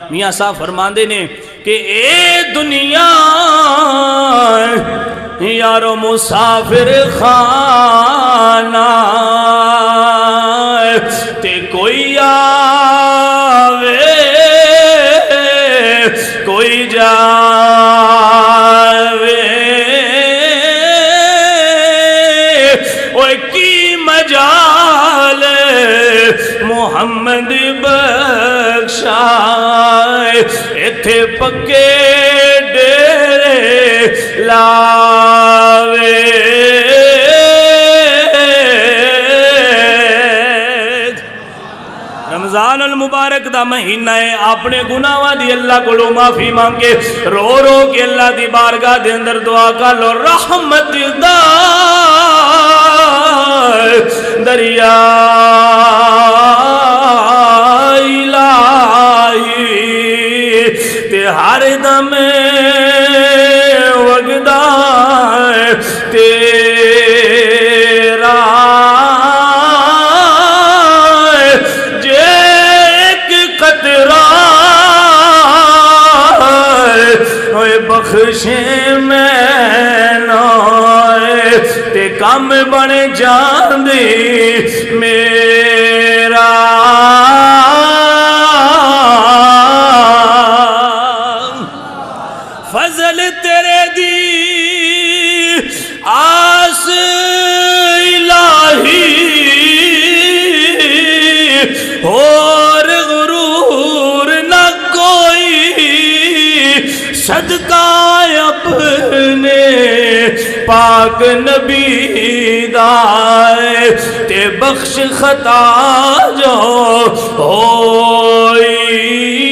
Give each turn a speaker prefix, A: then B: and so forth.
A: میاں صاحب فرماندے نے کہ اے دنیا یارو مسافر خانہ تے کوئی آوے کوئی جاوے اوہ کی مجال محمد بخشائے ایتھے پکے ڈیرے لاوے رمضان المبارک دا مہینہ ہے اپنے گناہاں دی اللہ کو معافی مانگے رو رو کے اللہ دی بارگاہ دے اندر دعا کر لو رحمت دا دریا ہر دم وگدا تیرا جے ایک قطرہ ہوئے بخشے میں نائے تے کم بن جاندی میرا فضل تیرے دی آس الہی اور غرور نہ کوئی صدقہ اپنے پاک نبی دائے تے بخش خطا جو ہوئی